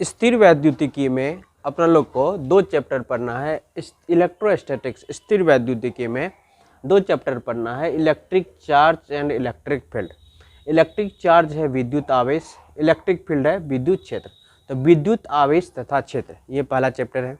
स्थिर वैद्युतिकी में अपना लोग को 2 चैप्टर पढ़ना है। इलेक्ट्रोस्टैटिक्स स्थिर वैद्युतिकी में 2 चैप्टर पढ़ना है, electric charge and electric field. Electric charge है विद्युत आवेश, इलेक्ट्रिक फील्ड है विद्युत क्षेत्र। तो विद्युत आवेश तथा क्षेत्र ये पहला चैप्टर है।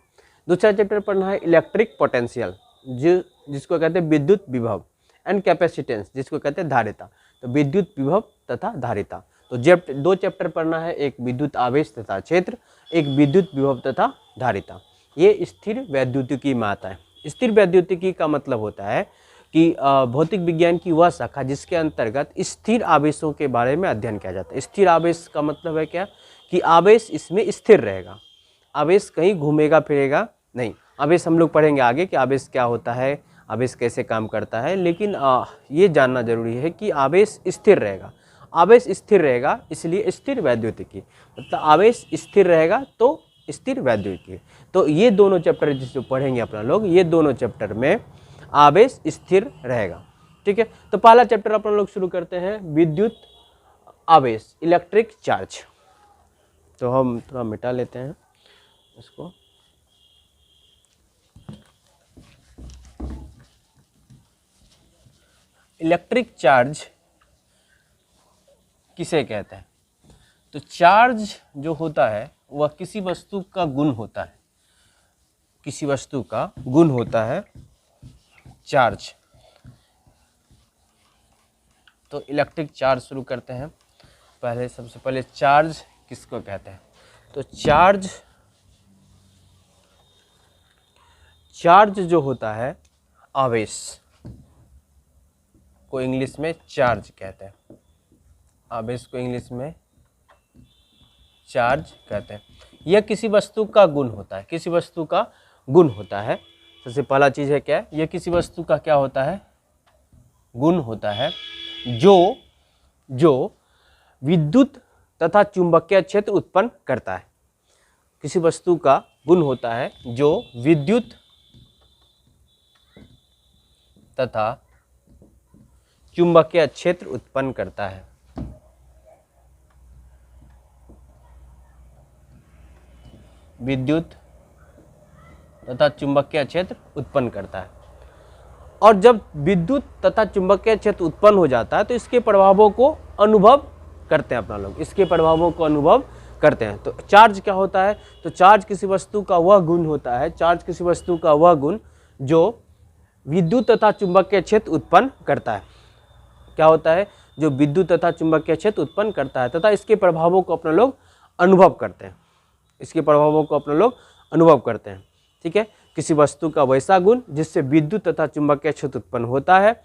दूसरा चैप्टर पढ़ना है इलेक्ट्रिक पोटेंशियल जिसको कहते हैं विद्युत विभव, एंड कैपेसिटेंस जिसको कहते हैं धारिता। तो विद्युत विभव तथा धारिता। तो 2 चैप्टर पढ़ना है, एक विद्युत आवेश तथा क्षेत्र, एक विद्युत विभव तथा धारिता। ये स्थिर वैद्युतिकी में आता है। स्थिर वैद्युतिकी का मतलब होता है कि भौतिक विज्ञान की वह शाखा जिसके अंतर्गत स्थिर आवेशों के बारे में अध्ययन किया जाता है। स्थिर आवेश का मतलब है क्या कि आवेश इसमें स्थिर रहेगा, आवेश कहीं घूमेगा फिरेगा नहीं। आवेश हम लोग पढ़ेंगे आगे कि आवेश क्या होता है, आवेश कैसे काम करता है, लेकिन ये जानना जरूरी है कि आवेश स्थिर रहेगा। आवेश स्थिर रहेगा इसलिए स्थिर वैद्युतिकी, मतलब आवेश स्थिर रहेगा तो स्थिर वैद्युतिकी। तो ये दोनों चैप्टर जिसको पढ़ेंगे अपना लोग, ये दोनों चैप्टर में आवेश स्थिर रहेगा। ठीक है, तो पहला चैप्टर अपना लोग शुरू करते हैं, विद्युत आवेश, इलेक्ट्रिक चार्ज। तो हम थोड़ा मिटा लेते हैं इसको। इलेक्ट्रिक चार्ज किसे कहते हैं? तो चार्ज जो होता है वह किसी वस्तु का गुण होता है, किसी वस्तु का गुण होता है चार्ज। तो इलेक्ट्रिक चार्ज शुरू करते हैं। पहले सबसे पहले चार्ज किसको कहते हैं? तो चार्ज जो होता है आवेश को इंग्लिश में चार्ज कहते हैं। आवेश को इंग्लिश में चार्ज कहते हैं। यह किसी वस्तु का गुण होता है, किसी वस्तु का गुण होता है। सबसे पहला चीज है क्या? यह किसी वस्तु का क्या होता है? गुण होता है जो विद्युत तथा चुंबकीय क्षेत्र उत्पन्न करता है। किसी वस्तु का गुण होता है जो विद्युत तथा चुंबकीय क्षेत्र उत्पन्न करता है। विद्युत तथा चुंबकीय क्षेत्र उत्पन्न करता है। और जब विद्युत तथा चुंबकीय क्षेत्र उत्पन्न हो जाता है तो इसके प्रभावों को अनुभव करते हैं अपना लोग, इसके प्रभावों को अनुभव करते हैं। तो चार्ज क्या होता है? तो चार्ज किसी वस्तु का वह गुण होता है, चार्ज किसी वस्तु का वह गुण जो विद्युत तथा चुंबकीय क्षेत्र उत्पन्न करता है। क्या होता है? जो विद्युत तथा चुंबकीय क्षेत्र उत्पन्न करता है तथा इसके प्रभावों को अपना लोग अनुभव करते हैं, इसके प्रभावों को अपना लोग अनुभव करते हैं। ठीक है, किसी वस्तु का वैसा गुण जिससे विद्युत तथा चुंबकीय क्षेत्र उत्पन्न होता है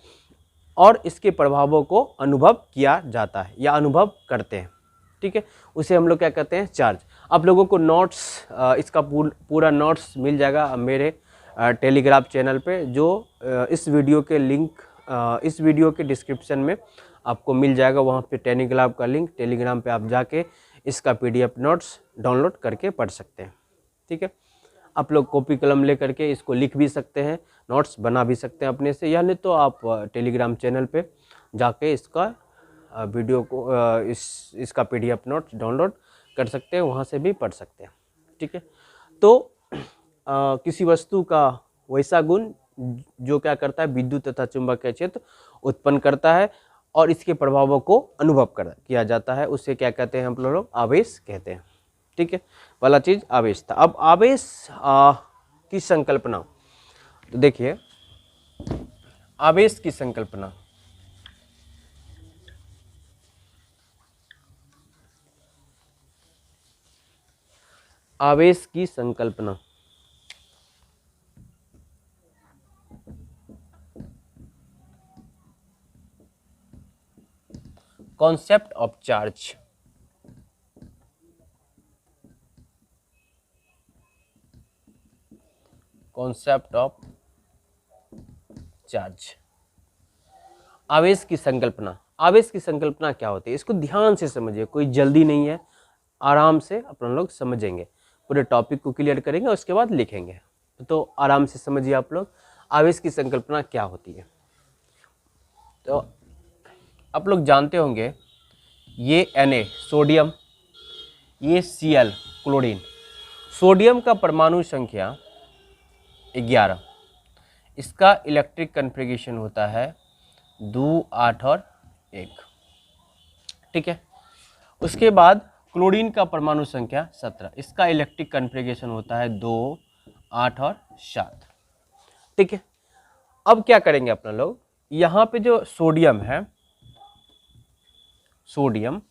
और इसके प्रभावों को अनुभव किया जाता है या अनुभव करते हैं। ठीक है, उसे हम लोग क्या कहते हैं? चार्ज। आप लोगों को नोट्स, इसका पूरा नोट्स मिल जाएगा मेरे टेलीग्राम चैनल पे, जो इस वीडियो के लिंक इस वीडियो के डिस्क्रिप्शन में आपको मिल जाएगा। वहाँ पे टेलीग्राम का लिंक, टेलीग्राम पे आप जाके इसका PDF नोट्स डाउनलोड करके पढ़ सकते हैं। ठीक है, आप लोग कॉपी कलम ले करके इसको लिख भी सकते हैं, नोट्स बना भी सकते हैं अपने से, या नहीं तो आप टेलीग्राम चैनल पे जाके इसका वीडियो को इसका PDF नोट्स डाउनलोड कर सकते हैं, वहाँ से भी पढ़ सकते हैं। ठीक है, तो किसी वस्तु का वैसा गुण जो क्या करता है? विद्युत तथा चुंबकीय क्षेत्र उत्पन्न करता है और इसके प्रभावों को अनुभव किया जाता है, उसे क्या कहते हैं हम लोग? आवेश कहते हैं। ठीक है, पहला चीज आवेश था। अब आवेश की संकल्पना, तो देखिए आवेश की संकल्पना, आवेश की संकल्पना concept of charge. Concept of charge, आवेश की संकल्पना। आवेश की संकल्पना क्या होती है? इसको ध्यान से समझिए, कोई जल्दी नहीं है, आराम से अपन लोग समझेंगे, पूरे टॉपिक को क्लियर करेंगे, उसके बाद लिखेंगे। तो आराम से समझिए आप लोग, आवेश की संकल्पना क्या होती है। तो आप लोग जानते होंगे ये Na सोडियम, ये Cl क्लोरीन। सोडियम का परमाणु संख्या 11, इसका इलेक्ट्रिक कन्फिग्रेशन होता है 2, 8 और 1। ठीक है। उसके बाद क्लोरीन का परमाणु संख्या 17, इसका इलेक्ट्रिक कन्फिग्रेशन होता है 2, 8 और 7। ठीक है। अब क्या करेंगे अपना लोग, यहाँ पे जो सोडियम है, सोडियम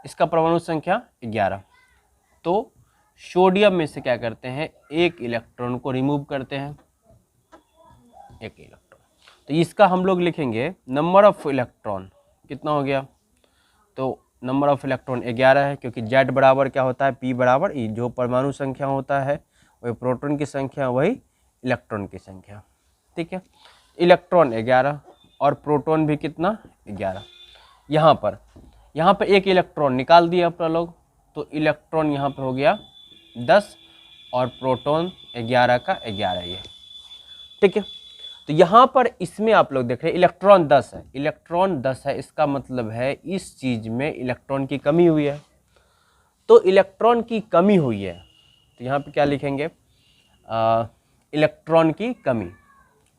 इसका परमाणु संख्या 11, तो सोडियम में से क्या करते हैं, एक इलेक्ट्रॉन को रिमूव करते हैं, एक इलेक्ट्रॉन। तो इसका हम लोग लिखेंगे नंबर ऑफ इलेक्ट्रॉन कितना हो गया, तो नंबर ऑफ इलेक्ट्रॉन 11 है, क्योंकि Z बराबर क्या होता है, P बराबर E, जो परमाणु संख्या होता है वही प्रोटॉन की संख्या वही इलेक्ट्रॉन की संख्या। ठीक है। इलेक्ट्रॉन 11 और प्रोटॉन भी कितना, 11। यहाँ पर एक इलेक्ट्रॉन निकाल दिया अपना लोग, तो इलेक्ट्रॉन यहाँ पे हो गया 10 और प्रोटॉन 11 का 11 ये। ठीक है। तो यहाँ पर इसमें आप लोग देख रहे हैं इलेक्ट्रॉन 10 है, इलेक्ट्रॉन 10 है, इसका मतलब है इस चीज़ में इलेक्ट्रॉन की कमी हुई है। तो इलेक्ट्रॉन की कमी हुई है, तो यहाँ पे क्या लिखेंगे, इलेक्ट्रॉन की कमी।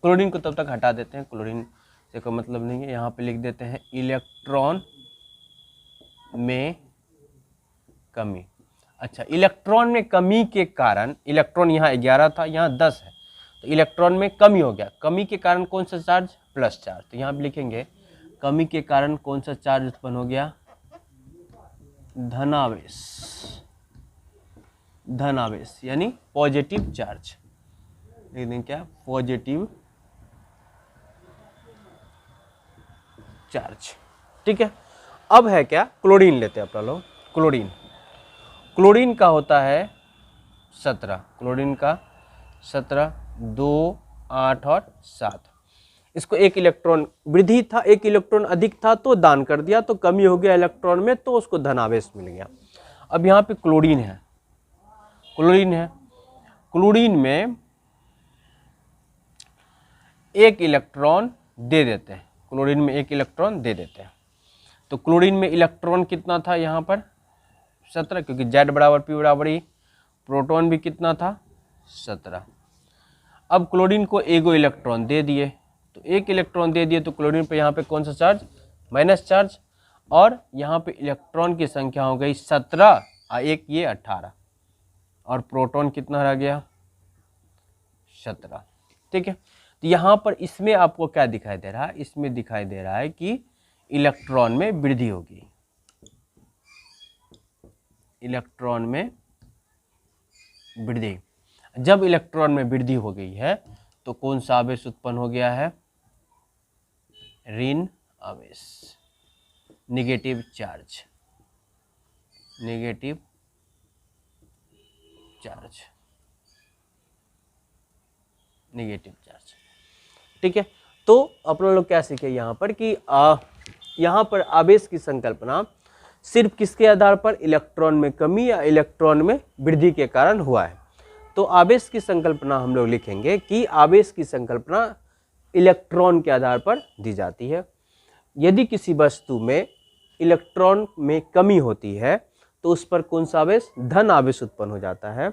क्लोरीन को तब तक हटा देते हैं, क्लोरीन से कोई मतलब नहीं है, यहाँ पे लिख देते हैं इलेक्ट्रॉन में कमी। अच्छा, इलेक्ट्रॉन में कमी के कारण, इलेक्ट्रॉन यहाँ 11 था, यहाँ 10 है, तो इलेक्ट्रॉन में कमी हो गया। कमी के कारण कौन सा चार्ज, प्लस चार्ज। तो यहाँ पे लिखेंगे कमी के कारण कौन सा चार्ज उत्पन्न हो गया, धनावेश, धनावेश यानी पॉजिटिव चार्ज। लिख दें क्या, पॉजिटिव चार्ज। ठीक है। अब है क्या, क्लोरीन लेते हैं अपना लोग। क्लोरीन, क्लोरीन का होता है 17, क्लोरीन का 17, 2, 8 और 7। इसको एक इलेक्ट्रॉन वृद्धि था, एक इलेक्ट्रॉन अधिक था तो दान कर दिया, तो कमी हो गया इलेक्ट्रॉन में, तो उसको धनावेश मिल गया। अब यहाँ पे क्लोरीन है, क्लोरीन है, क्लोरीन में एक इलेक्ट्रॉन दे देते हैं, क्लोरीन में एक इलेक्ट्रॉन दे देते हैं। तो क्लोरीन में इलेक्ट्रॉन कितना था यहाँ पर, 17, क्योंकि Z बराबर P बराबर E। प्रोटॉन भी कितना था, 17। अब क्लोरीन को एगो इलेक्ट्रॉन दे दिए, तो एक इलेक्ट्रॉन दे दिए, तो क्लोरीन पे यहाँ पे कौन सा चार्ज, माइनस चार्ज, और यहाँ पे इलेक्ट्रॉन की संख्या हो गई 17 और एक ये 18, और प्रोटॉन कितना रह गया, 17। ठीक है। तो यहाँ पर इसमें आपको क्या दिखाई दे रहा है, इसमें दिखाई दे रहा है कि इलेक्ट्रॉन में वृद्धि होगी, इलेक्ट्रॉन में वृद्धि। जब इलेक्ट्रॉन में वृद्धि हो गई है तो कौन सा आवेश उत्पन्न हो गया है, ऋण आवेश, negative charge, negative charge, negative charge. ठीक है। तो अपन लोग क्या सीखे यहाँ पर कि यहाँ पर आवेश की संकल्पना सिर्फ किसके आधार पर, इलेक्ट्रॉन में कमी या इलेक्ट्रॉन में वृद्धि के कारण हुआ है। तो आवेश की संकल्पना हम लोग लिखेंगे कि आवेश की संकल्पना इलेक्ट्रॉन के आधार पर दी जाती है। यदि किसी वस्तु में इलेक्ट्रॉन में कमी होती है तो उस पर कौन सा आवेश, धन आवेश उत्पन्न हो जाता है,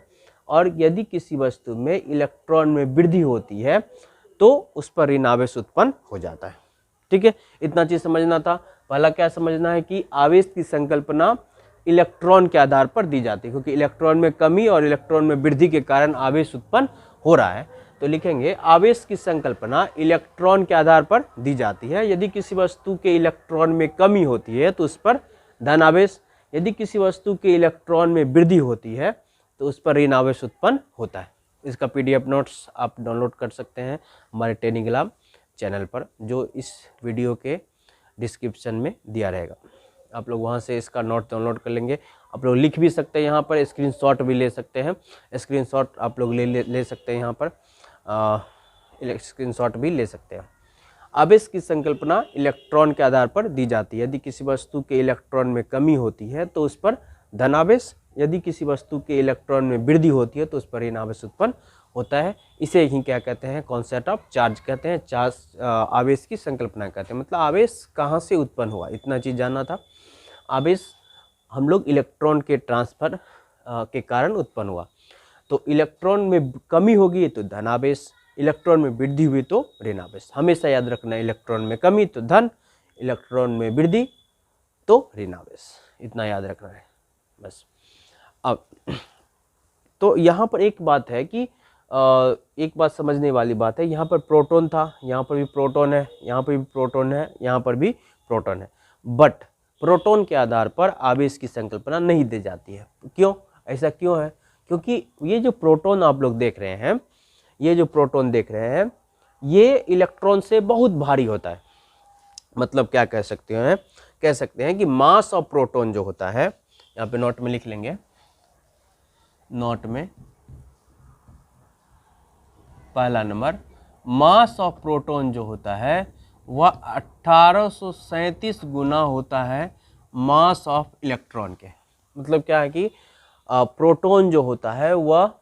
और यदि किसी वस्तु में इलेक्ट्रॉन में वृद्धि होती है तो उस पर ऋण आवेश उत्पन्न हो जाता है। ठीक है। इतना चीज समझना था। पहला क्या समझना है कि आवेश की संकल्पना इलेक्ट्रॉन के आधार पर दी जाती है, क्योंकि इलेक्ट्रॉन में कमी और इलेक्ट्रॉन में वृद्धि के कारण आवेश उत्पन्न हो रहा है। तो लिखेंगे आवेश की संकल्पना इलेक्ट्रॉन के आधार पर दी जाती है। यदि किसी वस्तु के इलेक्ट्रॉन में कमी होती है तो उस पर धन आवेश, यदि किसी वस्तु के इलेक्ट्रॉन में वृद्धि होती है तो उस पर ऋण आवेश उत्पन्न होता है। इसका PDF नोट्स आप डाउनलोड कर सकते हैं हमारे टेलीग्राम चैनल पर, जो इस वीडियो के डिस्क्रिप्शन में दिया रहेगा। आप लोग वहाँ से इसका नोट डाउनलोड कर लेंगे। आप लोग लिख भी सकते हैं, यहाँ पर स्क्रीनशॉट भी ले सकते हैं, स्क्रीनशॉट आप लोग ले सकते हैं, यहाँ पर स्क्रीनशॉट भी ले सकते हैं। आवेश की संकल्पना इलेक्ट्रॉन के आधार पर दी जाती है। यदि किसी वस्तु के इलेक्ट्रॉन में कमी होती है तो उस पर धनावेश, यदि किसी वस्तु के इलेक्ट्रॉन में वृद्धि होती है तो उस पर ऋण आवेश उत्पन्न होता है। इसे ही क्या कहते हैं, कॉन्सेप्ट ऑफ चार्ज कहते हैं, चार्ज आवेश की संकल्पना कहते हैं। मतलब आवेश कहाँ से उत्पन्न हुआ, इतना चीज़ जानना था। आवेश हम लोग इलेक्ट्रॉन के ट्रांसफर के कारण उत्पन्न हुआ। तो इलेक्ट्रॉन में कमी होगी तो धनावेश, इलेक्ट्रॉन में वृद्धि हुई तो ऋणावेश। हमेशा याद रखना, इलेक्ट्रॉन में कमी तो धन, इलेक्ट्रॉन में वृद्धि तो ऋणावेश, इतना याद रखना है बस। अब तो यहाँ पर एक बात है कि एक बात समझने वाली बात है, यहाँ पर प्रोटॉन था, यहाँ पर भी प्रोटॉन है, यहाँ पर भी प्रोटॉन है, यहाँ पर भी प्रोटॉन है, बट प्रोटॉन के आधार पर आवेश की संकल्पना नहीं दी जाती है। क्यों, ऐसा क्यों है? क्योंकि ये जो प्रोटॉन आप लोग देख रहे हैं, ये जो प्रोटॉन देख रहे हैं, ये इलेक्ट्रॉन से बहुत भारी होता है। मतलब क्या कह सकते हैं, कह सकते हैं कि मास ऑफ प्रोटॉन जो होता है, यहाँ पे नोट में लिख लेंगे, नोट में पहला नंबर, मास ऑफ प्रोटॉन जो होता है वह 1837 गुना होता है मास ऑफ इलेक्ट्रॉन के। मतलब क्या है कि प्रोटॉन जो होता है वह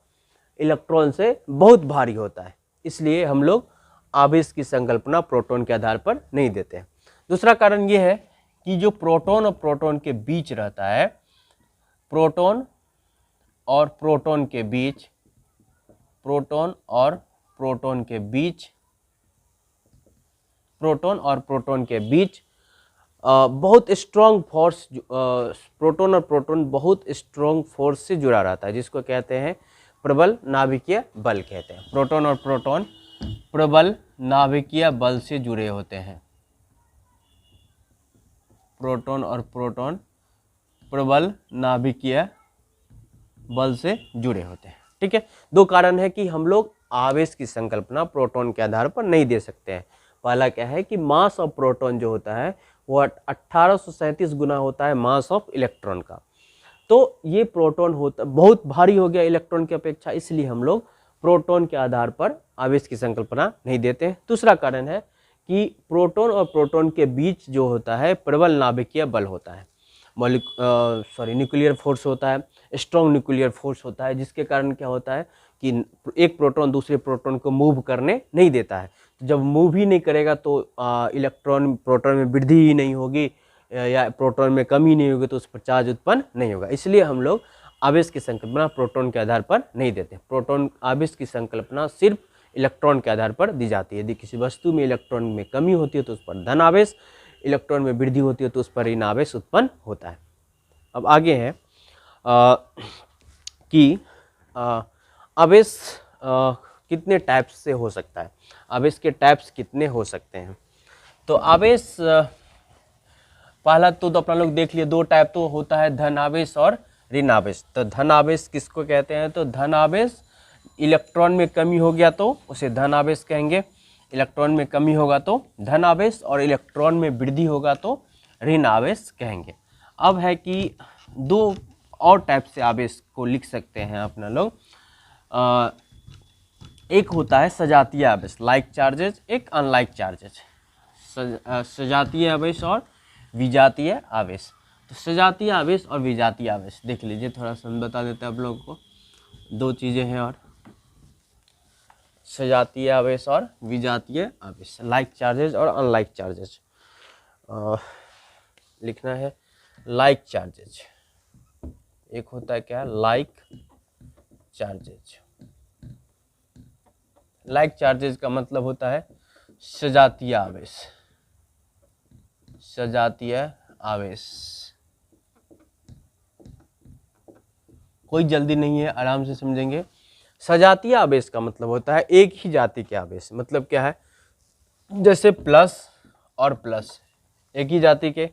इलेक्ट्रॉन से बहुत भारी होता है, इसलिए हम लोग आवेश की संकल्पना प्रोटॉन के आधार पर नहीं देते हैं। दूसरा कारण ये है कि जो प्रोटॉन और प्रोटॉन के बीच रहता है, प्रोटॉन और प्रोटॉन के बीच, प्रोटॉन और प्रोटॉन के बीच, प्रोटॉन और प्रोटॉन के बीच बहुत स्ट्रॉन्ग फोर्स, प्रोटॉन और प्रोटॉन बहुत स्ट्रॉन्ग फोर्स से जुड़ा रहता है, जिसको कहते हैं प्रबल नाभिकीय बल कहते हैं। प्रोटॉन और प्रोटॉन प्रबल नाभिकीय बल से जुड़े होते हैं। प्रोटॉन और प्रोटॉन प्रबल नाभिकीय बल से जुड़े होते हैं। ठीक है, दो कारण है कि हम लोग आवेश की संकल्पना प्रोटॉन के आधार पर नहीं दे सकते हैं। पहला क्या है कि मास ऑफ प्रोटॉन जो होता है वो 1837 गुना होता है मास ऑफ इलेक्ट्रॉन का। तो ये प्रोटॉन होता बहुत भारी हो गया इलेक्ट्रॉन की अपेक्षा, इसलिए हम लोग प्रोटॉन के आधार पर आवेश की संकल्पना नहीं देते हैं। दूसरा कारण है कि प्रोटॉन और प्रोटॉन के बीच जो होता है प्रबल नाभिकीय बल होता है, न्यूक्लियर फोर्स होता है, स्ट्रॉन्ग न्यूक्लियर फोर्स होता है, जिसके कारण क्या होता है कि एक प्रोटॉन दूसरे प्रोटॉन को मूव करने नहीं देता है। तो जब मूव ही नहीं करेगा तो इलेक्ट्रॉन प्रोटॉन में वृद्धि ही नहीं होगी या प्रोटॉन में कमी नहीं होगी, तो उस पर चार्ज उत्पन्न नहीं होगा। इसलिए हम लोग आवेश की संकल्पना प्रोटॉन के आधार पर नहीं देते। प्रोटॉन आवेश की संकल्पना सिर्फ इलेक्ट्रॉन के आधार पर दी जाती है। यदि किसी वस्तु में इलेक्ट्रॉन में कमी होती है तो उस पर धन आवेश, इलेक्ट्रॉन में वृद्धि होती है तो उस पर ऋण आवेश उत्पन्न होता है। अब आगे है कि आवेश कितने टाइप्स से हो सकता है, आवेश के टाइप्स कितने हो सकते हैं। तो आवेश पहला तो अपना लोग देख लिए, दो टाइप तो होता है, धन आवेश और ऋण आवेश। तो धन आवेश किसको कहते हैं? तो धन आवेश, इलेक्ट्रॉन में कमी हो गया तो उसे धन आवेश कहेंगे, इलेक्ट्रॉन में कमी होगा तो धन आवेश, और इलेक्ट्रॉन में वृद्धि होगा तो ऋण आवेश कहेंगे। अब है कि दो और टाइप से आवेश को लिख सकते हैं अपना लोग। एक होता है सजातीय आवेश, लाइक चार्जेज, एक अनलाइक चार्जेज। सजातीय आवेश और विजातीय आवेश। तो सजातीय आवेश और विजातीय आवेश देख लीजिए, थोड़ा सा हम बता देते हैं आप लोगों को। दो चीज़ें हैं और सजातीय आवेश और विजातीय आवेश, लाइक चार्जेज और अनलाइक चार्जेज। लिखना है लाइक चार्जेज, एक होता है क्या, लाइक चार्जेज। लाइक चार्जेज का मतलब होता है सजातीय आवेश, सजातीय आवेश। कोई जल्दी नहीं है, आराम से समझेंगे। सजातीय आवेश का मतलब होता है एक ही जाति के आवेश। मतलब क्या है, जैसे प्लस और प्लस एक ही जाति के,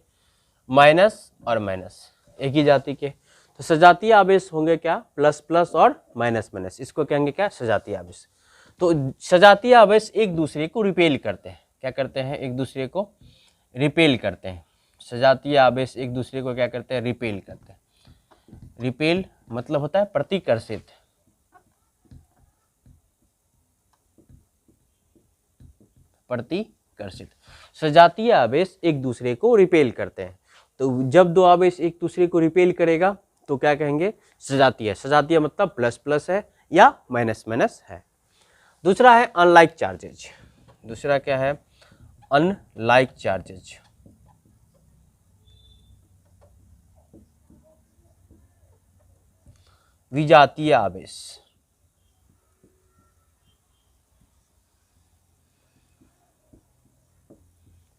माइनस और माइनस एक ही जाति के। तो सजातीय आवेश होंगे क्या, प्लस प्लस और माइनस माइनस, इसको कहेंगे क्या, सजातीय आवेश। तो सजातीय आवेश एक दूसरे को रिपेल करते हैं। क्या करते हैं? एक दूसरे को रिपेल करते हैं। सजातीय आवेश एक दूसरे को क्या करते हैं, रिपेल करते हैं। रिपेल मतलब होता है प्रतिकर्षित, प्रतिकर्षित। सजातीय आवेश एक दूसरे को रिपेल करते हैं। तो जब दो आवेश एक दूसरे को रिपेल करेगा तो क्या कहेंगे, सजातीय। सजातीय मतलब प्लस प्लस है या माइनस माइनस है। दूसरा है अनलाइक चार्जेज। दूसरा क्या है, अनलाइक चार्जेज। विजातीय आवेश।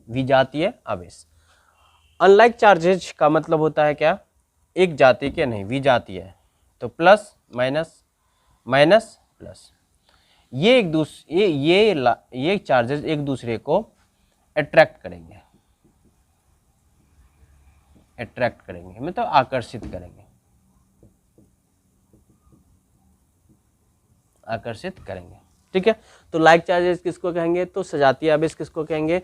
विजातीय आवेश। अनलाइक चार्जेज का मतलब होता है क्या, एक जाति के नहीं, विजातीय, तो प्लस माइनस माइनस प्लस, ये एक दूसरे ये चार्जेज एक दूसरे को अट्रैक्ट करेंगे, अट्रैक्ट करेंगे मतलब आकर्षित करेंगे, आकर्षित करेंगे, ठीक है। तो लाइक चार्जेस किसको कहेंगे, तो सजातीय आवेश किसको कहेंगे,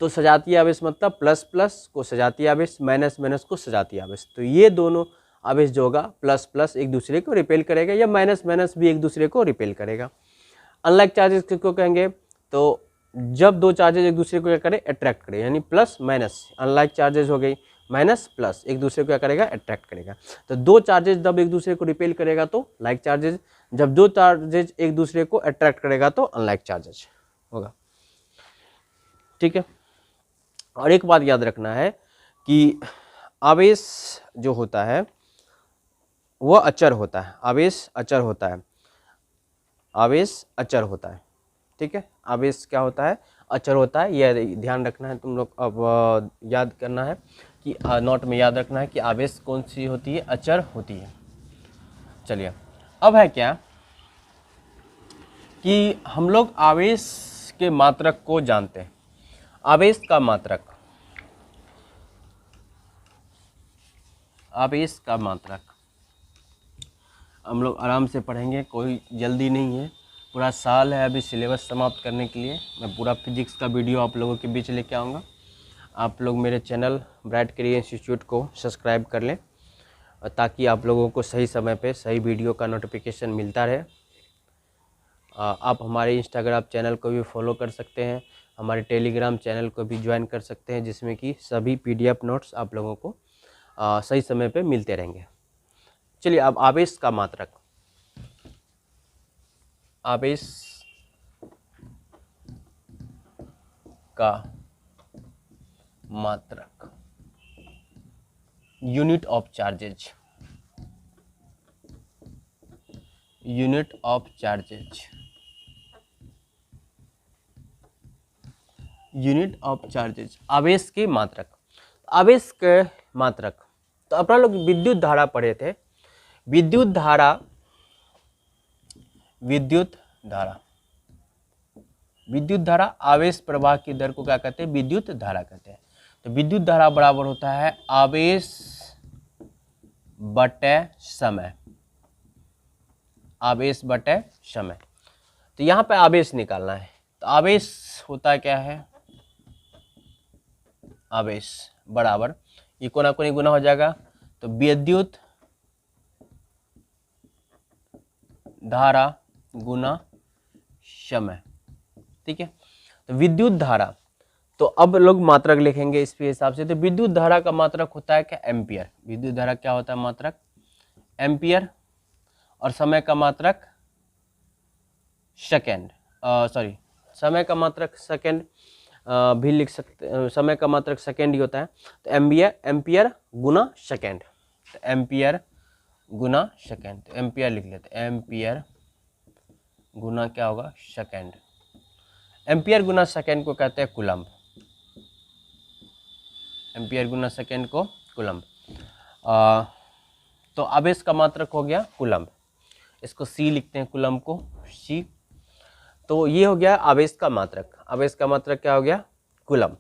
तो सजातीय आवेश मतलब प्लस प्लस को सजातीय आवेश, माइनस माइनस को सजातीय आवेश। तो ये दोनों आवेश जो होगा प्लस प्लस एक दूसरे को रिपेल करेगा, या माइनस माइनस भी एक दूसरे को रिपेल करेगा। अनलाइक चार्जेस किसको कहेंगे, तो जब दो चार्जेज एक दूसरे को क्या करें, अट्रैक्ट करें, यानी प्लस माइनस, अनलाइक चार्जेज हो गई, माइनस प्लस एक दूसरे को क्या करेगा, अट्रैक्ट करेगा। तो दो चार्जेज जब एक दूसरे को रिपेल करेगा तो लाइक चार्जेज, जब दो चार्जेज एक दूसरे को अट्रैक्ट करेगा तो अनलाइक चार्जेज होगा, ठीक है। और एक बात याद रखना है कि आवेश जो होता है वह अचर होता है, आवेश अचर होता है, आवेश अचर होता है, ठीक है। आवेश क्या होता है, अचर होता है, यह ध्यान रखना है तुम लोग। अब याद करना है कि नोट में याद रखना है कि आवेश कौन सी होती है, अचर होती है। चलिए अब है क्या कि हम लोग आवेश के मात्रक को जानते हैं। आवेश का मात्रक, आवेश का मात्रक हम लोग आराम से पढ़ेंगे, कोई जल्दी नहीं है, पूरा साल है अभी सिलेबस समाप्त करने के लिए। मैं पूरा फिजिक्स का वीडियो आप लोगों के बीच लेके आऊँगा। आप लोग मेरे चैनल ब्राइट करियर इंस्टीट्यूट को सब्सक्राइब कर लें ताकि आप लोगों को सही समय पे सही वीडियो का नोटिफिकेशन मिलता रहे। आप हमारे इंस्टाग्राम चैनल को भी फॉलो कर सकते हैं, हमारे टेलीग्राम चैनल को भी ज्वाइन कर सकते हैं, जिसमें कि सभी PDF नोट्स आप लोगों को सही समय पे मिलते रहेंगे। चलिए अब आवेश का मात्रक, आवेश का मात्रक, unit of charges, unit of charges, unit of charges, आवेश के मात्रक। आवेश के मात्रक, तो अपना लोग विद्युत धारा पढ़े थे, विद्युत धारा, विद्युत धारा, विद्युत धारा आवेश प्रवाह की दर को क्या कहते हैं, विद्युत धारा कहते हैं। तो विद्युत धारा बराबर होता है आवेश बटे समय, आवेश बटे समय। तो यहाँ पे आवेश निकालना है, तो आवेश होता क्या है, आवेश बराबर, ये कोना कोनी गुना हो जाएगा, तो विद्युत धारा गुना समय, ठीक है। तो विद्युत धारा, तो अब लोग मात्रक लिखेंगे इसके हिसाब से। तो विद्युत धारा का मात्रक होता है क्या, एम्पियर। विद्युत धारा क्या होता है, मात्रक एम्पियर। और समय का मात्रक सेकेंड, सॉरी समय का मात्रक सेकेंड भी लिख सकते, समय का मात्रक सेकेंड ही होता है। तो एम्पियर गुना सेकेंड, तो एम्पियर गुना सेकेंड, तो एम्पियर लिख लेते हैं, एम्पियर गुना क्या होगा, सेकेंड। एम्पियर गुना सेकेंड को कहते हैं कूलम्ब, एम्पियर गुना सेकेंड को कूलम्ब। तो आवेश का मात्रक हो गया कूलम्ब, इसको C लिखते हैं, कूलम्ब को C। तो ये हो गया आवेश का मात्रक, आवेश का मात्रक क्या हो गया, कूलम्ब।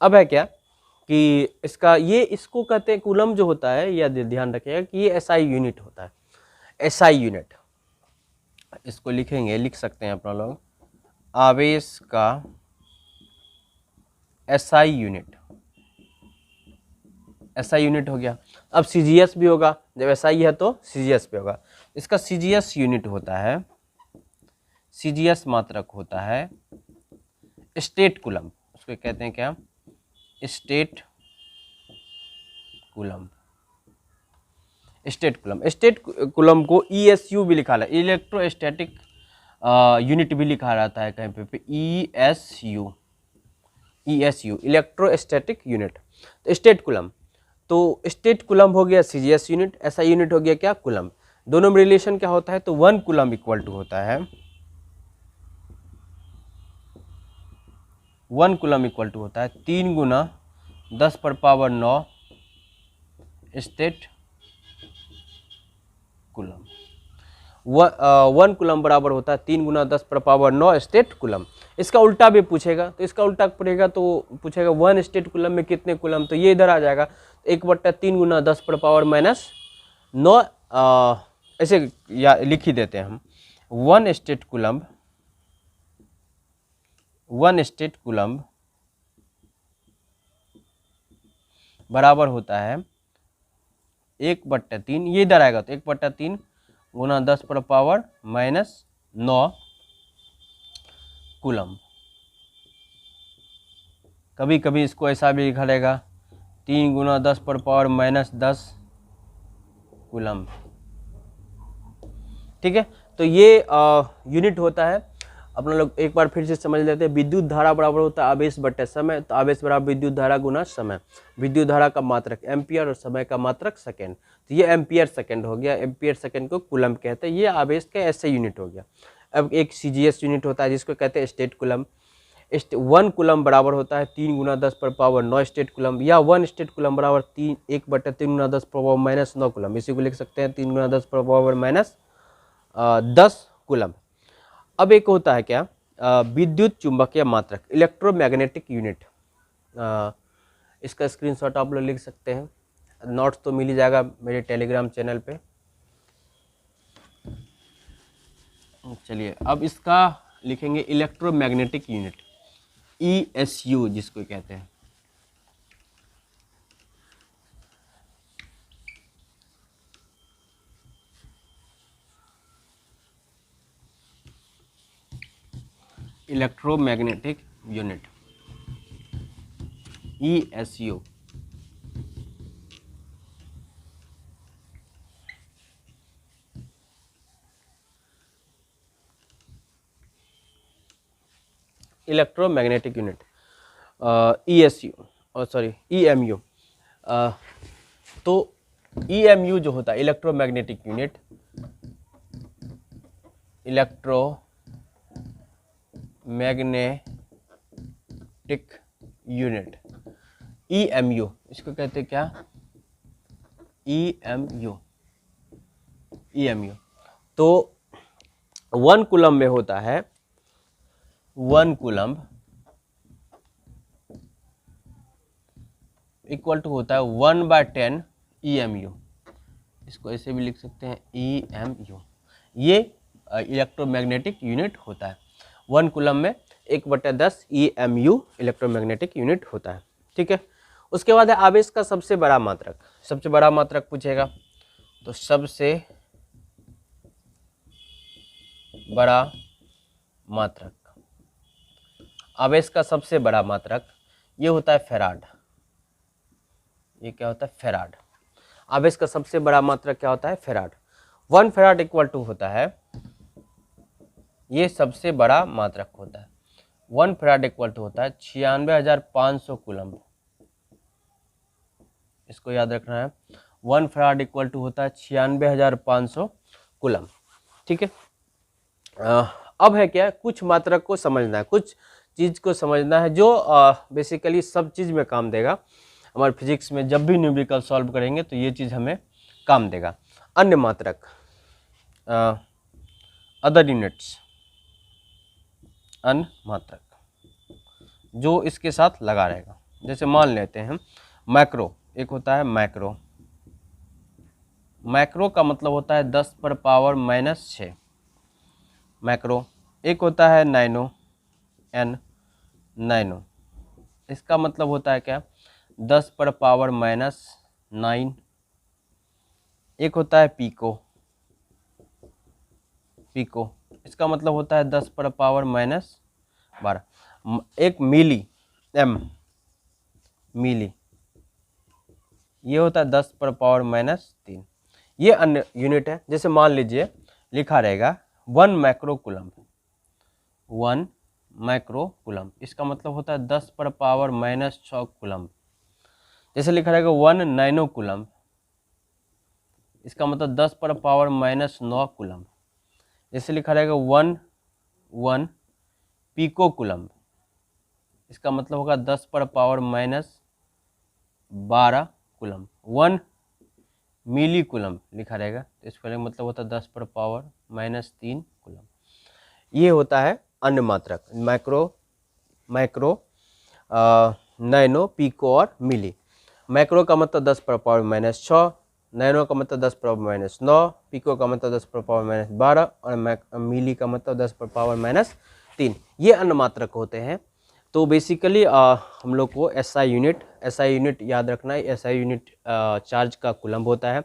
अब है क्या कि इसका ये, इसको कहते हैं कूलम्ब जो होता है, यह ध्यान रखिएगा कि ये SI यूनिट होता है, SI यूनिट। इसको लिखेंगे, लिख सकते हैं अपना लोग, आवेश का SI यूनिट, SI यूनिट हो गया। अब CGS भी होगा, जब SI है तो CGS भी होगा। इसका CGS यूनिट होता है, CGS मात्रक होता है स्टेट कूलम्ब, उसको कहते हैं क्या, state coulomb, state coulomb. State coulomb को ESU भी लिखा है, इलेक्ट्रोस्टैटिक यूनिट भी लिखा रहता है कहीं पे ESU, ESU इलेक्ट्रोस्टैटिक यूनिट। तो स्टेट कूलम्ब, तो स्टेट कूलम्ब हो गया CGS यूनिट, SI यूनिट हो गया क्या, कूलम्ब। दोनों में रिलेशन क्या होता है, तो 1 कूलम इक्वल टू होता है 1 कूलम इक्वल टू होता है 3 गुना 10 पर पावर 9 स्टेट कूलम। 1 कूलम बराबर होता है 3 गुना 10 पर पावर 9 स्टेट कूलम। इसका उल्टा भी पूछेगा, तो इसका उल्टा पड़ेगा तो पूछेगा 1 स्टेट कूलम में कितने कूलम, तो ये इधर आ जाएगा 1/3 गुना 10 पर पावर -9, ऐसे लिख ही देते हैं हम। 1 स्टेट कूलम बराबर होता है 1/3, ये इधर आएगा तो 1/3 गुना 10 पर पावर -9 कूलम। कभी कभी इसको ऐसा भी लिखा रहेगा 3 गुना 10 पर पावर -10 कूलम। ठीक है, तो ये यूनिट होता है। अपना लोग एक बार फिर से समझ लेते हैं। विद्युत धारा बराबर होता है आवेश बटे समय, तो आवेश बराबर विद्युत धारा गुना समय। विद्युत धारा का मात्रक एम्पियर और समय का मात्रक सेकंड, तो ये एम्पियर सेकंड हो गया। एम्पियर सेकंड को कूलम कहते हैं। ये आवेश का ऐसे यूनिट हो गया। अब एक CGS यूनिट होता है जिसको कहते हैं स्टेट कूलम। 1 कूलम बराबर होता है 3 गुना 10 पर पावर 9 स्टेट कूलम, या 1 स्टेट कूलम बराबर 1/3 गुना 10 पर पावर -9 कूलम। इसी को लिख सकते हैं 3 गुना 10 पर पावर -10 कूलम। अब एक होता है क्या, विद्युत चुंबकीय मात्रक, इलेक्ट्रोमैग्नेटिक यूनिट। इसका स्क्रीनशॉट आप लोग लिख सकते हैं। नोट्स तो मिल ही जाएगा मेरे टेलीग्राम चैनल पे। चलिए अब इसका लिखेंगे इलेक्ट्रोमैग्नेटिक यूनिट, ESU जिसको कहते हैं। Electromagnetic unit ESU। Electromagnetic unit ESU और सॉरी EMU। तो EMU जो होता है electromagnetic unit, electromagnetic unit EMU, इसको कहते हैं क्या, EMU। तो 1 कूलम में होता है 1 कूलम इक्वल टू होता है 1/10 EMU। इसको ऐसे भी लिख सकते हैं EMU। ये इलेक्ट्रोमैग्नेटिक यूनिट होता है। 1 कूलम में 1/10 EMU इलेक्ट्रोमैग्नेटिक यूनिट होता है। ठीक है, उसके बाद है आवेश का सबसे बड़ा मात्रक। सबसे बड़ा मात्रक पूछेगा, तो सबसे बड़ा मात्रक, आवेश का सबसे बड़ा मात्रक ये होता है फैराड। ये क्या होता है, फैराड। आवेश का सबसे बड़ा मात्रक क्या होता है, फैराड। 1 फैराड इक्वल टू होता है, ये सबसे बड़ा मात्रक होता है। 1 फैराड इक्वल टू होता है 96,500 कूलम। इसको याद रखना है। 1 फैराड इक्वल टू होता है 96,500 कूलम। ठीक है, अब है क्या, कुछ मात्रक को समझना है, कुछ चीज़ को समझना है जो बेसिकली सब चीज़ में काम देगा। हमारे फिजिक्स में जब भी न्यूमेरिकल सॉल्व करेंगे तो ये चीज़ हमें काम देगा। अन्य मात्रक, अदर यूनिट्स, अन्य मात्रक जो इसके साथ लगा रहेगा। जैसे मान लेते हैं मैक्रो, एक होता है मैक्रो। मैक्रो का मतलब होता है 10 पर पावर -6 मैक्रो। एक होता है नैनो, नैनो, इसका मतलब होता है क्या, 10 पर पावर -9। एक होता है पीको, पीको, इसका मतलब होता है 10 पर पावर -12। एक मिली, मिली, ये होता है 10 पर पावर -3। ये अन्य यूनिट है। जैसे मान लीजिए लिखा रहेगा 1 माइक्रो कूलम, 1 माइक्रो कूलम, इसका मतलब होता है 10 पर पावर -6 कूलम। जैसे लिखा रहेगा 1 नैनो कूलम, इसका मतलब 10 पर पावर माइनस 9 कूलम्ब। जैसे लिखा रहेगा 1 पिको कूलम्ब, इसका मतलब होगा 10 पर पावर माइनस 12 कूलम्ब। 1 मिली कूलम्ब लिखा रहेगा, तो इसका मतलब होता है 10 पर पावर माइनस 3 कूलम्ब। ये होता है अन्य मात्रक, माइक्रो, नैनो, पिको और मिली। माइक्रो का मतलब 10 पर पावर माइनस 6, नैनो का मतलब 10 पर पावर माइनस 9, पिको का मतलब 10 पर पावर माइनस 12 और मिली का मतलब 10 पर पावर माइनस 3। ये अन्य मात्रक होते हैं। तो बेसिकली हम लोग को एसआई यूनिट याद रखना है। एसआई यूनिट चार्ज का कूलम्ब होता है।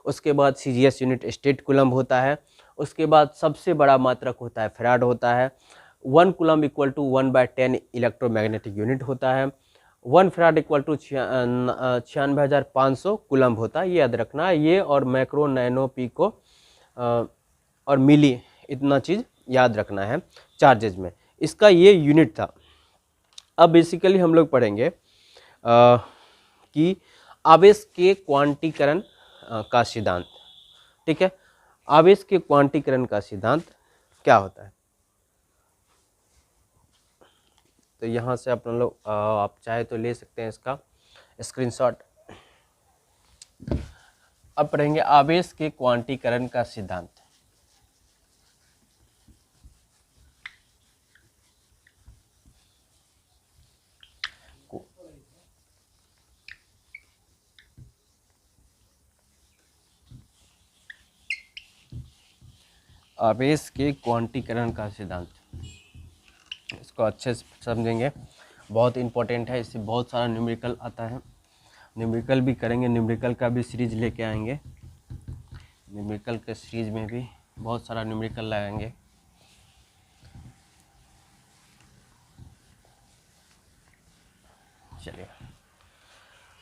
उसके बाद सीजीएस यूनिट स्टेट कूलम्ब होता है। उसके बाद सबसे बड़ा मात्रक होता है फैराड होता है। 1 coulomb equal to 1/10 electromagnetic unit होता है। 1 फैराड इक्वल टू 96,500 कूलम्ब होता है। ये याद रखना है। ये और माइक्रो, नैनो, पिको और मिली, इतना चीज़ याद रखना है चार्जेज में। इसका ये यूनिट था। अब बेसिकली हम लोग पढ़ेंगे कि आवेश के क्वांटीकरण का सिद्धांत। ठीक है, आवेश के क्वांटीकरण का सिद्धांत क्या होता है। तो यहाँ से अपना लोग आप चाहे तो ले सकते हैं इसका स्क्रीनशॉट। अब पढ़ेंगे आवेश के क्वांटीकरण का सिद्धांत। आवेश के क्वांटीकरण का सिद्धांत, इसको अच्छे से समझेंगे, बहुत इंपॉर्टेंट है। इससे बहुत सारा न्यूमेरिकल आता है। न्यूमेरिकल भी करेंगे, न्यूमेरिकल का भी सीरीज लेके आएंगे। न्यूमेरिकल के सीरीज में भी बहुत सारा न्यूमेरिकल लगाएंगे। चलिए,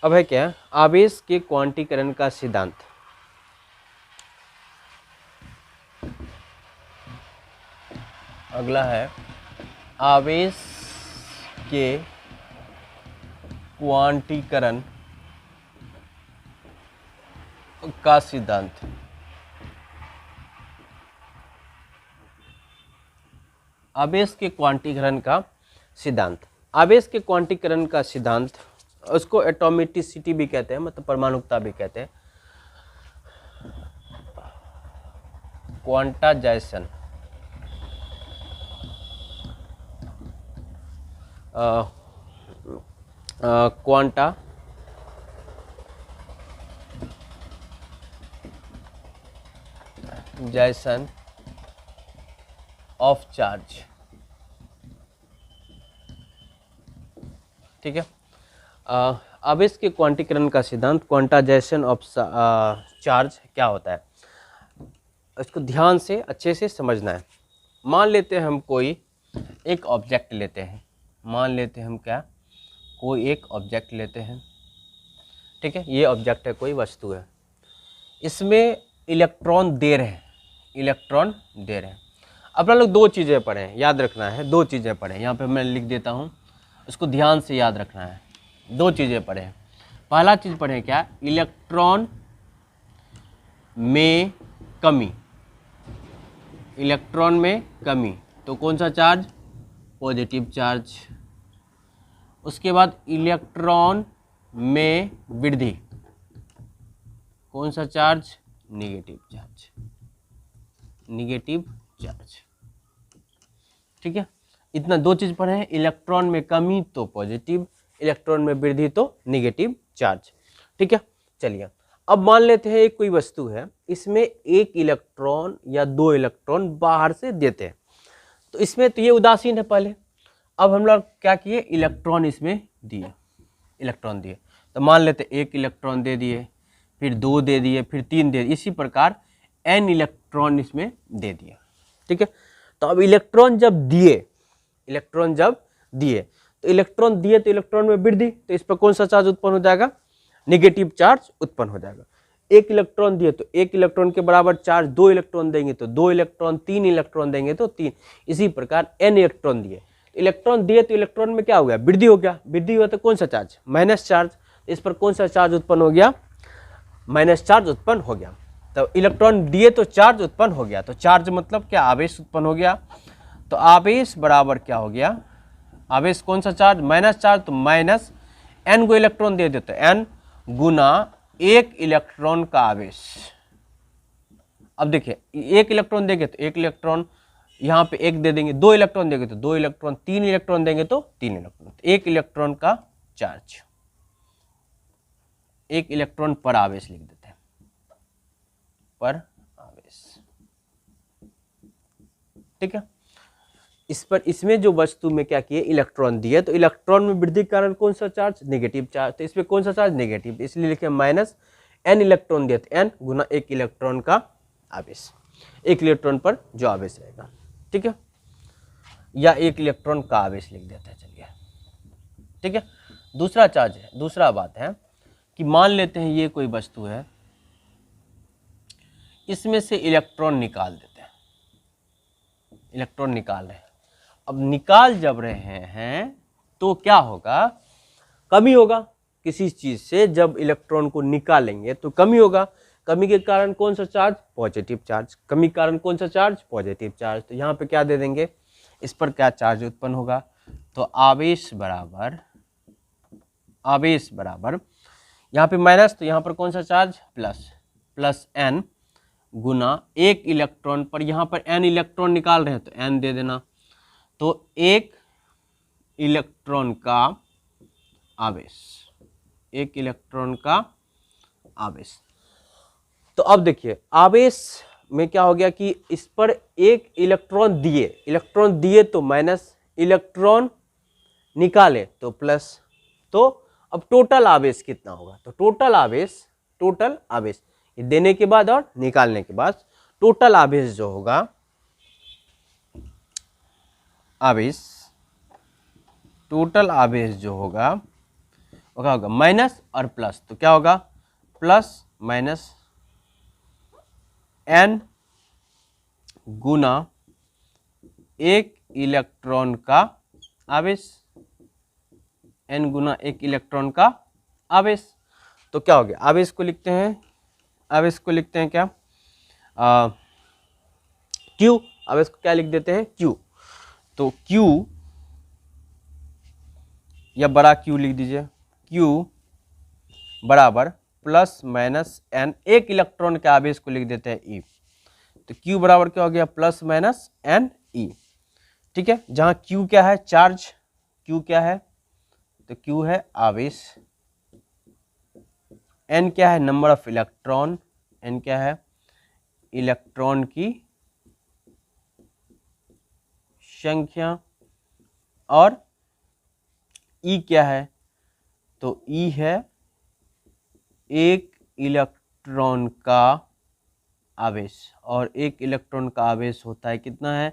अब है क्या, आवेश के क्वांटीकरण का सिद्धांत। अगला है आवेश के क्वांटीकरण का सिद्धांत। आवेश के क्वांटीकरण का सिद्धांत। आवेश के क्वांटीकरण का सिद्धांत, उसको एटॉमिसिटी भी कहते हैं, मतलब परमाणुकता भी कहते हैं। Quantization, quantization of charge. ठीक है, आवेश के क्वांटीकरण का सिद्धांत, क्वांटाइजेशन ऑफ चार्ज क्या होता है, इसको ध्यान से अच्छे से समझना है। मान लेते हैं हम कोई एक ऑब्जेक्ट लेते हैं, मान लेते हैं हम क्या, कोई एक ऑब्जेक्ट लेते हैं। ठीक है, ये ऑब्जेक्ट है, कोई वस्तु है, इसमें इलेक्ट्रॉन दे रहे हैं, इलेक्ट्रॉन दे रहे हैं। अपना लोग दो चीज़ें पढ़ें, याद रखना है, दो चीज़ें पढ़ें। यहाँ पे मैं लिख देता हूँ, इसको ध्यान से याद रखना है। दो चीज़ें पढ़ें। पहला चीज़ पढ़ें क्या, इलेक्ट्रॉन में कमी, इलेक्ट्रॉन में कमी, तो कौन सा चार्ज, पॉजिटिव चार्ज। उसके बाद इलेक्ट्रॉन में वृद्धि, कौन सा charge, negative charge, negative charge. ठीक है, इतना दो चीज पढ़े हैं, इलेक्ट्रॉन में कमी तो पॉजिटिव, इलेक्ट्रॉन में वृद्धि तो निगेटिव चार्ज। ठीक है, चलिए अब मान लेते हैं एक कोई वस्तु है, इसमें एक इलेक्ट्रॉन या दो इलेक्ट्रॉन बाहर से देते हैं, तो इसमें तो ये उदासीन है पहले। अब हम लोग क्या किए, इलेक्ट्रॉन इसमें दिए, इलेक्ट्रॉन दिए, तो मान लेते एक इलेक्ट्रॉन दे दिए, फिर दो दे दिए, फिर तीन दे दिए, इसी प्रकार n इलेक्ट्रॉन इसमें दे दिए। ठीक है, तो अब इलेक्ट्रॉन जब दिए, इलेक्ट्रॉन जब दिए तो इलेक्ट्रॉन दिए तो इलेक्ट्रॉन में वृद्धि, तो इस पर कौन सा चार्ज उत्पन्न हो जाएगा, नेगेटिव चार्ज उत्पन्न हो जाएगा। एक इलेक्ट्रॉन दिए तो एक इलेक्ट्रॉन के बराबर चार्ज, दो इलेक्ट्रॉन देंगे तो दो इलेक्ट्रॉन, तीन इलेक्ट्रॉन देंगे तो तीन, इसी प्रकार n इलेक्ट्रॉन दिए, इलेक्ट्रॉन दिए तो इलेक्ट्रॉन में क्या हो गया, वृद्धि हो गया, वृद्धि हुआ तो कौन सा चार्ज, माइनस चार्ज, इस पर कौन सा चार्ज उत्पन्न हो गया, माइनस चार्ज उत्पन्न हो गया। तो इलेक्ट्रॉन दिए तो चार्ज उत्पन्न हो गया, तो चार्ज मतलब क्या, आवेश उत्पन्न हो गया। तो आवेश बराबर क्या हो गया, आवेश कौन सा चार्ज, माइनस चार्ज, तो माइनस n को इलेक्ट्रॉन दे देते, n गुना एक इलेक्ट्रॉन का आवेश। अब देखिए एक इलेक्ट्रॉन देंगे तो एक इलेक्ट्रॉन, यहाँ पे एक दे देंगे, दो इलेक्ट्रॉन देंगे तो दो इलेक्ट्रॉन, तीन इलेक्ट्रॉन देंगे तो तीन इलेक्ट्रॉन, तो एक इलेक्ट्रॉन का चार्ज, एक इलेक्ट्रॉन पर आवेश लिख देते हैं, पर आवेश। ठीक है, इस पर, इसमें जो वस्तु में क्या किए, इलेक्ट्रॉन दिए, तो इलेक्ट्रॉन में वृद्धि के कारण कौन सा चार्ज, नेगेटिव चार्ज, तो इसमें कौन सा चार्ज, नेगेटिव, इसलिए लिखे माइनस n इलेक्ट्रॉन दिए तो n गुना एक इलेक्ट्रॉन का आवेश, एक इलेक्ट्रॉन पर जो आवेश रहेगा। ठीक है, या एक इलेक्ट्रॉन का आवेश लिख देते हैं, चलिए। ठीक है, दूसरा चार्ज है, दूसरा बात है कि मान लेते हैं ये कोई वस्तु है, इसमें से इलेक्ट्रॉन निकाल देते हैं, इलेक्ट्रॉन निकाल रहे हैं। अब निकाल जब रहे हैं तो क्या होगा, कमी होगा किसी चीज से, जब इलेक्ट्रॉन को निकालेंगे तो कमी होगा, कमी के कारण कौन सा चार्ज, पॉजिटिव चार्ज, कमी के कारण कौन सा चार्ज, पॉजिटिव चार्ज। तो यहाँ पे क्या दे देंगे, इस पर क्या चार्ज उत्पन्न होगा, तो आवेश बराबर, आवेश बराबर यहाँ पे माइनस, तो यहाँ पर कौन सा चार्ज, प्लस, प्लस n गुना एक इलेक्ट्रॉन पर, यहाँ पर n इलेक्ट्रॉन निकाल रहे हैं तो n दे देना, तो एक इलेक्ट्रॉन का आवेश, एक इलेक्ट्रॉन का आवेश। तो अब देखिए आवेश में क्या हो गया कि इस पर एक इलेक्ट्रॉन दिए, इलेक्ट्रॉन दिए तो माइनस, इलेक्ट्रॉन निकाले तो प्लस, तो अब टोटल आवेश कितना होगा, तो टोटल आवेश, टोटल आवेश ये देने के बाद और निकालने के बाद टोटल आवेश जो होगा, आवेश, टोटल आवेश जो होगा वो क्या होगा, माइनस और प्लस, तो क्या होगा, प्लस माइनस n गुना एक इलेक्ट्रॉन का आवेश, n गुना एक इलेक्ट्रॉन का आवेश। तो क्या हो गया, आवेश को लिखते हैं, आवेश को लिखते हैं क्या, Q, आवेश को क्या लिख देते हैं, Q। तो Q या बड़ा Q लिख दीजिए, Q बराबर प्लस माइनस n, एक इलेक्ट्रॉन के आवेश को लिख देते हैं E, तो Q बराबर क्या हो गया, प्लस माइनस n E। ठीक है, जहां Q क्या है, चार्ज, Q क्या है, तो Q है आवेश, n क्या है, नंबर ऑफ इलेक्ट्रॉन, n क्या है, इलेक्ट्रॉन की संख्या, और E क्या है, तो E है एक इलेक्ट्रॉन का आवेश, और एक इलेक्ट्रॉन का आवेश होता है कितना है,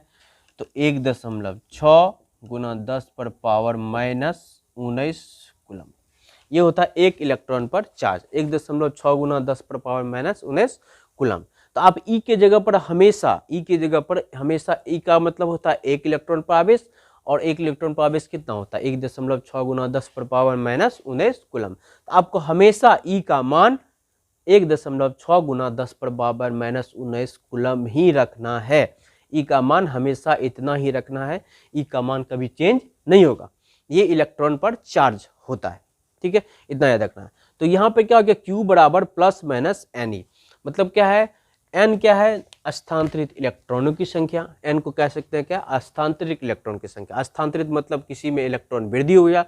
तो 1.6 गुना 10 पर पावर माइनस 19 कूलम, ये होता है एक इलेक्ट्रॉन पर चार्ज, 1.6 गुना 10 पर पावर माइनस 19 कूलम। तो आप ई के जगह पर हमेशा, ई के जगह पर हमेशा, ई का मतलब होता है एक इलेक्ट्रॉन पर आवेश, और एक इलेक्ट्रॉन पर आवेश कितना होता है, 1.6 गुना 10 पर पावर माइनस 19 कूलम। तो आपको हमेशा ई का मान 1.6 गुना 10 पर पावर माइनस 19 कूलम ही रखना है, ई का मान हमेशा इतना ही रखना है, ई का मान कभी चेंज नहीं होगा, ये इलेक्ट्रॉन पर चार्ज होता है। ठीक है, इतना याद रखना है। तो यहाँ पे क्या हो गया, Q बराबर प्लस माइनस NE, मतलब क्या है, n क्या है, स्थानांतरित इलेक्ट्रॉनों की संख्या, n को कह सकते हैं क्या, स्थानांतरित इलेक्ट्रॉन की संख्या, स्थानांतरित मतलब किसी में इलेक्ट्रॉन वृद्धि हो गया,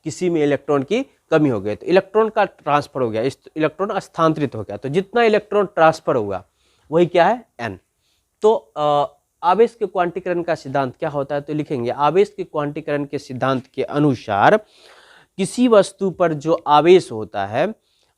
किसी में इलेक्ट्रॉन की कमी हो गई, तो इलेक्ट्रॉन का ट्रांसफर हो गया, इस इलेक्ट्रॉन स्थानांतरित हो गया, तो जितना इलेक्ट्रॉन ट्रांसफर हुआ वही क्या है, n। तो आवेश के क्वांटीकरण का सिद्धांत क्या होता है, तो लिखेंगे आवेश के क्वांटीकरण के सिद्धांत के अनुसार किसी वस्तु पर जो आवेश होता है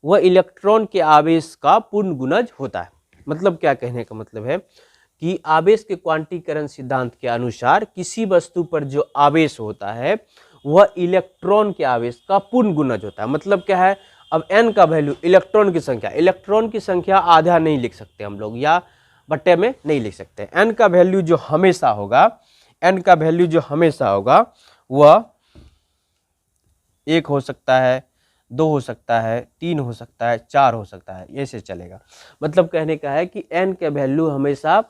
वह इलेक्ट्रॉन के आवेश का पूर्ण गुणज होता है। मतलब क्या कहने का मतलब है कि आवेश के क्वांटीकरण सिद्धांत के अनुसार किसी वस्तु पर जो आवेश होता है वह इलेक्ट्रॉन के आवेश का पूर्ण गुणज होता है। मतलब क्या है, अब n का वैल्यू, इलेक्ट्रॉन की संख्या, इलेक्ट्रॉन की संख्या आधा नहीं लिख सकते हम लोग, या बट्टे में नहीं लिख सकते। n का वैल्यू जो हमेशा होगा, n का वैल्यू जो हमेशा होगा वह 1 हो सकता है, 2 हो सकता है, 3 हो सकता है, 4 हो सकता है, ऐसे चलेगा। मतलब कहने का है कि n का वैल्यू हमेशा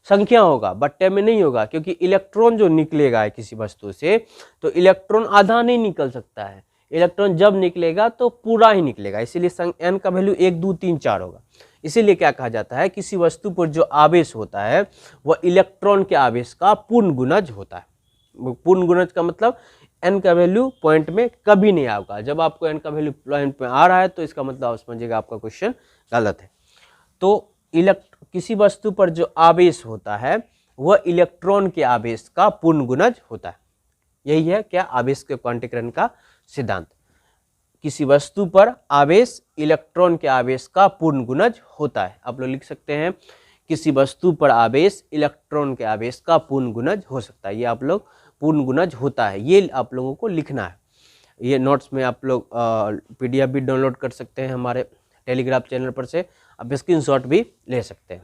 संख्या होगा, बट्टे में नहीं होगा, क्योंकि इलेक्ट्रॉन जो निकलेगा किसी वस्तु से तो इलेक्ट्रॉन आधा नहीं निकल सकता है। इलेक्ट्रॉन जब निकलेगा तो पूरा ही निकलेगा, इसीलिए n का वैल्यू 1 2 3 4 होगा। इसीलिए क्या कहा जाता है, किसी वस्तु पर जो आवेश होता है वह इलेक्ट्रॉन के आवेश का पूर्ण गुणज होता है। पूर्ण गुणज का मतलब n का वैल्यू पॉइंट में कभी नहीं आएगा। जब आपको n का वैल्यू पॉइंट में आ रहा है तो इसका मतलब आप समझिएगा आपका क्वेश्चन गलत है। तो किसी वस्तु पर जो आवेश होता है वह इलेक्ट्रॉन के आवेश का पूर्ण गुणज होता है। यही है क्या, आवेश के क्वांटीकरण का सिद्धांत। किसी वस्तु पर आवेश इलेक्ट्रॉन के आवेश का पूर्ण गुणज होता है। आप लोग लिख सकते हैं किसी वस्तु पर आवेश इलेक्ट्रॉन के आवेश का पूर्ण गुणज हो सकता है। ये आप लोग पूर्ण गुणज होता है, ये आप लोगों को लिखना है। ये नोट्स में आप लोग PDF भी डाउनलोड कर सकते हैं हमारे टेलीग्राम चैनल पर से, आप स्क्रीनशॉट भी ले सकते हैं,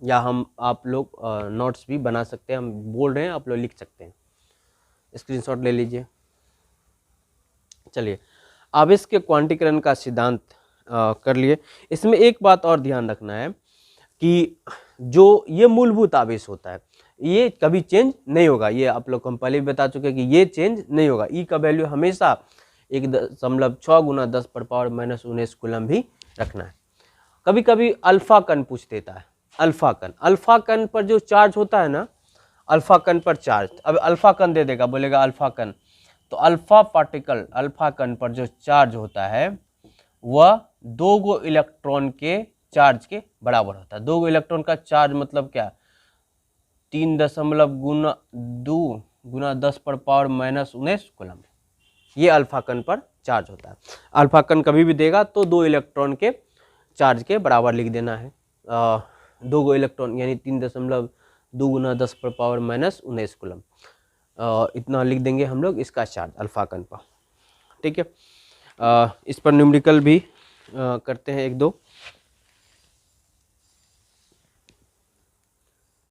या आप लोग नोट्स भी बना सकते हैं। हम बोल रहे हैं, आप लोग लिख सकते हैं, स्क्रीनशॉट ले लीजिए। चलिए, आवेश के क्वांटीकरण का सिद्धांत कर लिए। इसमें एक बात और ध्यान रखना है कि जो ये मूलभूत आवेश होता है ये कभी चेंज नहीं होगा। ये आप लोग को हम पहले भी बता चुके हैं कि ये चेंज नहीं होगा। ई का वैल्यू हमेशा 1.6 गुना 10⁻⁻19 कूलम भी रखना है। कभी कभी अल्फा कण पूछ देता है। अल्फा कण पर जो चार्ज होता है ना, अल्फा कण पर चार्ज, अब अल्फा कण दे देगा, बोलेगा अल्फा कण, तो अल्फा पार्टिकल, अल्फा कण पर जो चार्ज होता है वह 2 गो इलेक्ट्रॉन के चार्ज के बराबर होता है। 2 गो इलेक्ट्रॉन का चार्ज मतलब क्या, 3.2 गुना 10⁻⁻19 कूलम। ये अल्फा कण पर चार्ज होता है। अल्फा कण कभी भी देगा तो 2 इलेक्ट्रॉन के चार्ज के बराबर लिख देना है। 2 गो इलेक्ट्रॉन यानी 3.2 गुना 10⁻⁻19 कूलम, इतना लिख देंगे हम लोग इसका चार्ज अल्फा कण पर। ठीक है, इस पर न्यूमेरिकल भी करते हैं 1 2।